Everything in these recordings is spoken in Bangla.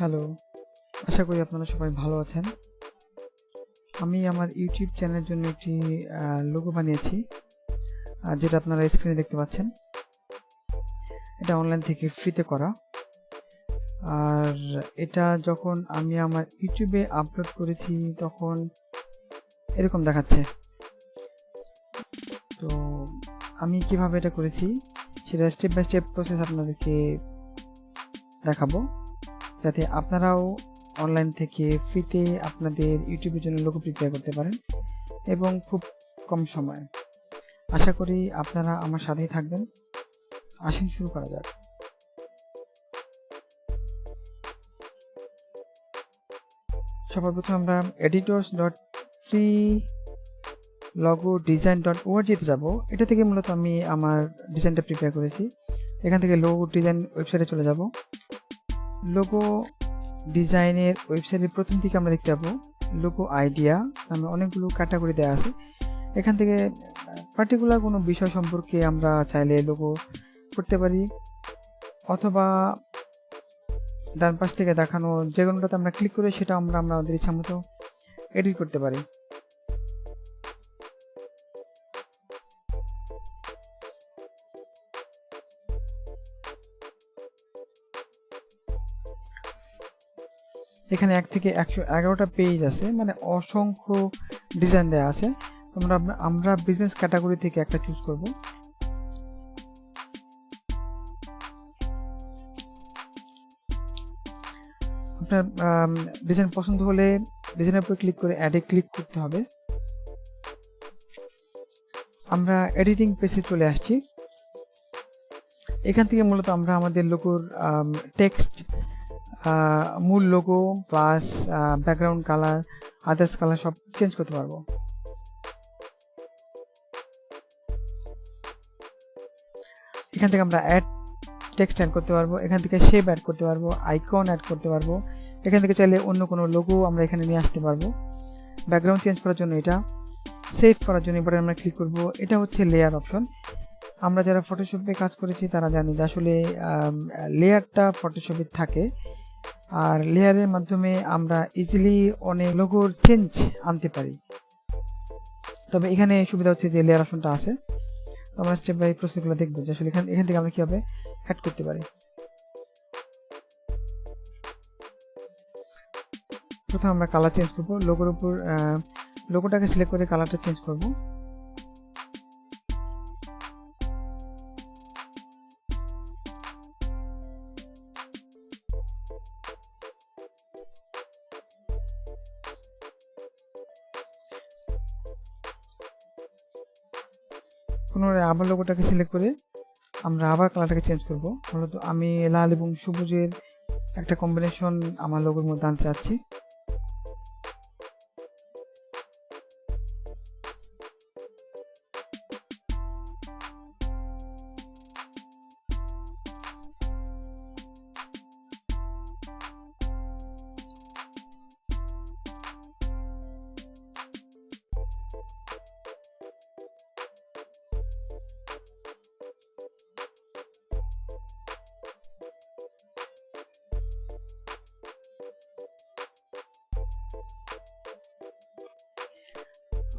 হ্যালো, আশা করি আপনারা সবাই ভালো আছেন। আমি আমার ইউটিউব চ্যানেলের জন্য একটি লোগো বানিয়েছি, যেটা আপনারা স্ক্রিনে দেখতে পাচ্ছেন। এটা অনলাইন থেকে ফ্রিতে করা। আর এটা যখন আমি আমার ইউটিউবে আপলোড করেছি তখন এরকম দেখাচ্ছে। তো আমি কিভাবে এটা করেছি সেটা স্টেপ বাই স্টেপ প্রসেস আপনাদেরকে দেখাবো, যাতে আপনারাও অনলাইন থেকে ফ্রিতে আপনাদের ইউটিউবের জন্য লোগো প্রিপেয়ার করতে পারেন এবং খুব কম সময়ে। আশা করি আপনারা আমার সাথেই থাকবেন। আসুন শুরু করা যাক। সবার প্রথমে আমরা editors.freelogodesign.org তে যাব। এটা থেকে মূলত আমি আমার ডিজাইনটা প্রিপেয়ার করেছি। এখান থেকে লোগো ডিজাইন ওয়েবসাইটে চলে যাব। লোগো ডিজাইনের ওয়েবসাইটের প্রথম দিকে আমরা দেখতে পাবো লোগো আইডিয়া নামে অনেকগুলো ক্যাটাগরি দেওয়া আছে। এখান থেকে পার্টিকুলার কোনো বিষয় সম্পর্কে আমরা চাইলে লোগো করতে পারি, অথবা ডান পাশ থেকে দেখানো যে কোনোটাতে আমরা ক্লিক করে সেটা আমরা আমাদের ইচ্ছা মতো এডিট করতে পারি। এখানে 1 থেকে 111টা পেজ আছে, মানে অসংখ্য ডিজাইন দেওয়া আছে। তোমরা আমরা বিজনেস ক্যাটাগরি থেকে একটা চুজ করব। আপনার ডিজাইন পছন্দ হলে ডিজাইনের উপর ক্লিক করে অ্যাডে ক্লিক করতে হবে। আমরা এডিটিং পেজে চলে আসছি। এখান থেকে মূলত আমরা আমাদের লোগোর টেক্সট, মূল logo plus background colour, others colour সব চেঞ্জ করতে পারবো। এখান থেকে আমরা অ্যাড টেক্সট অ্যাড করতে পারবো, এখান থেকে শেপ অ্যাড করতে পারবো, আইকন অ্যাড করতে পারবো। এখান থেকে চাইলে অন্য কোনো লোগো আমরা এখানে নিয়ে আসতে পারবো। ব্যাকগ্রাউন্ড চেঞ্জ করার জন্য এটা, সেভ করার জন্য এবারে আমরা ক্লিক করব। এটা হচ্ছে লেয়ার অপশন। আমরা যারা ফটোশপে কাজ করেছি তারা জানি যে আসলে লেয়ারটা ফটোশপে থাকে, আর লেয়ারের মাধ্যমে আমরা ইজিলি অনেক লোগোর চেঞ্জ আনতে পারি। তবে এখানে সুবিধা হচ্ছে যে লেয়ার অপশনটা আছে। তো আমরা স্টেপ বাই প্রসেসগুলো দেখবো যে আসলে এখান থেকে আমরা কীভাবে অ্যাড করতে পারি। প্রথমে আমরা কালার চেঞ্জ করব। লোগোর উপর লোগোটাকে সিলেক্ট করে কালারটা চেঞ্জ করব। পুনরায় আবার লোগোটাকে সিলেক্ট করে আমরা আবার কালারটাকে চেঞ্জ করব। মূলত আমি লাল এবং সবুজের একটা কম্বিনেশন আমার লোগোর মধ্যে আনতে চাচ্ছি।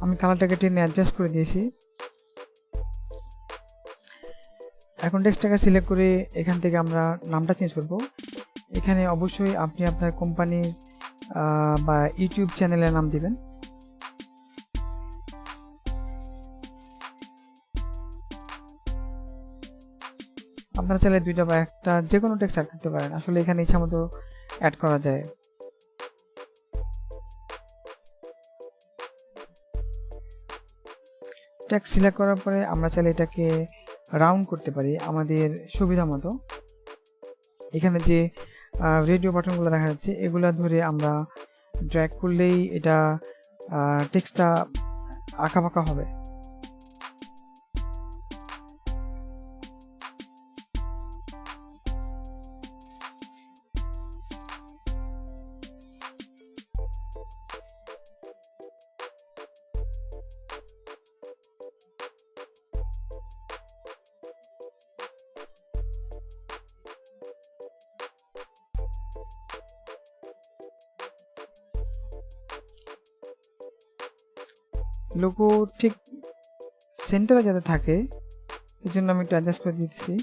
আমি কালারটাকে টেনে অ্যাডজাস্ট করে দিয়েছি। এখন টেক্সটটাকে সিলেক্ট করে এখান থেকে আমরা নামটা চেঞ্জ করব। এখানে অবশ্যই আপনি আপনার কোম্পানির বা ইউটিউব চ্যানেলের নাম দিবেন। আপনারা চাইলে 2টা বা 1টা যে কোনো টেক্সট অ্যাড করতে পারেন। আসলে এখানে ইচ্ছা মতো অ্যাড করা যায়। টেক্সট সিলেক্ট করার পরে আমরা চাইলে এটাকে রাউন্ড করতে পারি আমাদের সুবিধা মতো। এখানে যে রেডিও বাটনগুলো দেখা যাচ্ছে এগুলা ধরে আমরা ড্র্যাগ করলেই এটা টেক্সটটা আঁকাবাঁকা হবে। লোগো ঠিক সেন্টারে যাতে থাকে এই জন্য আমি একটু অ্যাডজাস্ট করে দিতেছি।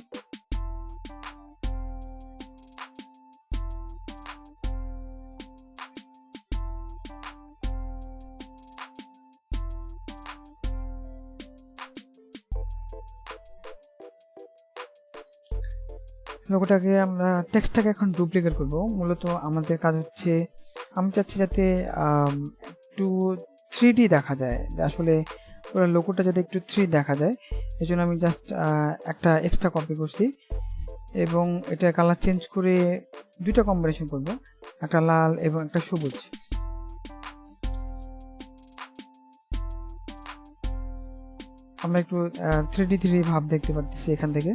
লোগোটাকে আমরা টেক্সটটাকে এখন ডুপ্লিকেট করব। মূলত আমাদের কাজ হচ্ছে আমি চাচ্ছি যাতে একটু 3D দেখা যায়, আসলে পুরো লোগোটা যাতে একটু 3D দেখা যায়, এই জন্য আমি জাস্ট একটা এক্সট্রা কপি করছি এবং এটা কালার চেঞ্জ করে দুইটা কম্বিনেশন করব, একটা লাল এবং একটা সবুজ। আমরা একটু 3D ভাব দেখতে পাচ্ছি এখান থেকে।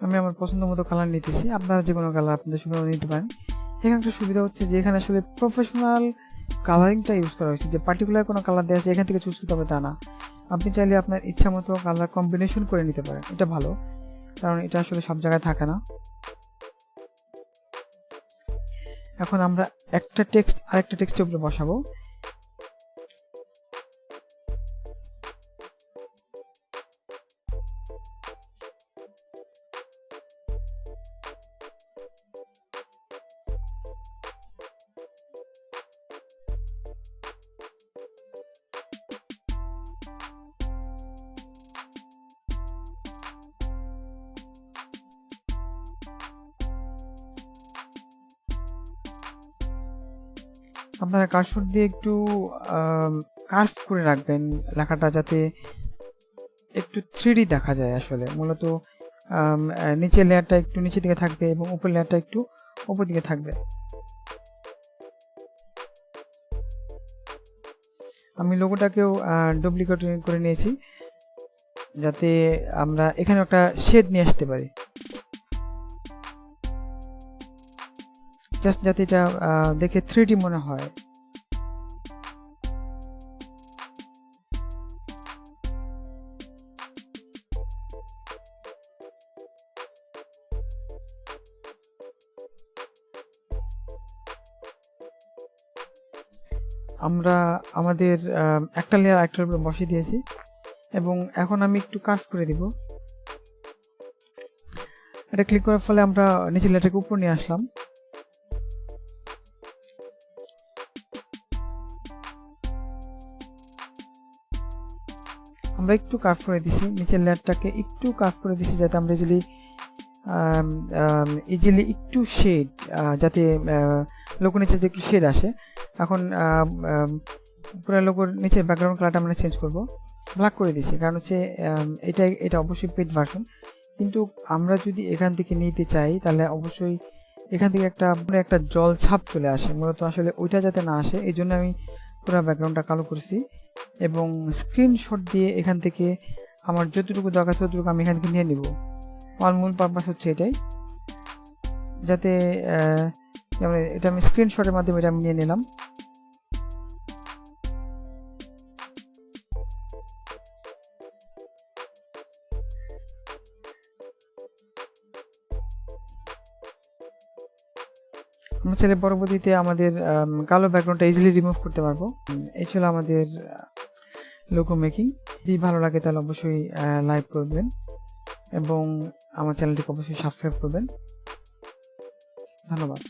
আমি আমার পছন্দ মতো কালার নিতেছি, আপনারা যে কোনো কালার আপনাদের সুবিধা নিতে পারেন। এখানে একটা সুবিধা হচ্ছে যে এখানে আসলে প্রফেশনাল কালারিংটা ইউজ করা হয়েছে, যে পার্টিকুলার কোনো কালার দেওয়া আছে এখান থেকে চুজ করতে হবে তা না, আপনি চাইলে আপনার ইচ্ছা মতো কালার কম্বিনেশন করে নিতে পারেন। এটা ভালো, কারণ এটা আসলে সব জায়গায় থাকে না। এখন আমরা একটা টেক্সট আরেকটা টেক্সটের উপরে বসাবো। আপনারা কার্সর দিয়ে একটু কার্ভ করে রাখবেন লেখাটা, যাতে একটু 3D দেখা যায়। আসলে মূলত নিচের লেয়ারটা একটু নিচের দিকে থাকবে এবং উপরের লেয়ারটা একটু উপর দিকে থাকবে। আমি লোগোটাকেও ডুপ্লিকেট করে নিয়েছি, যাতে আমরা এখানে একটা শেড নিয়ে আসতে পারি, জাস্ট যাতে এটা দেখে 3D মনে হয়। আমরা আমাদের একটা লেয়ার আরেকটার উপরে বসিয়ে দিয়েছি এবং এখন আমি একটু কাজ করে দিব। এটা ক্লিক করার ফলে আমরা নিচের লেয়ারটাকে উপর নিয়ে আসলাম। আমরা একটু কাজ করে দিছি, নিচের লেয়ারটাকে একটু কাজ করে দিছি, যাতে আমরা ইজিলি একটু শেড, যাতে লোগো নিচে একটু শেড আসে। এখন পুরো লোগোর নিচে ব্যাকগ্রাউন্ড কালারটা আমরা চেঞ্জ করব, ব্ল্যাক করে দিছি, কারণ হচ্ছে এটা অবশ্যই পেইড ভার্সন। কিন্তু আমরা যদি এখান থেকে নিতে চাই তাহলে অবশ্যই এখান থেকে একটা জল ছাপ চলে আসে, মূলত আসলে ওইটা যাতে না আসে এই জন্য আমি পুরো ব্যাকগ্রাউন্ডটা কালো করেছি এবং স্ক্রিনশট দিয়ে এখান থেকে আমার যতটুকু দরকার ততটুকু আমি এখান থেকে নিয়ে নিব। আমার মূল পারপাস হচ্ছে এটাই, যাতে এটা আমি স্ক্রিনশটের মাধ্যমে এটা আমি নিয়ে নিলাম। আমরা চাইলে পরবর্তীতে আমাদের কালো ব্যাকগ্রাউন্ডটা ইজিলি রিমুভ করতে পারবো। এই ছিল আমাদের লোগো মেকিং। যদি ভালো লাগে তাহলে অবশ্যই লাইক করবেন এবং আমার চ্যানেলটিকে অবশ্যই সাবস্ক্রাইব করবেন। ধন্যবাদ।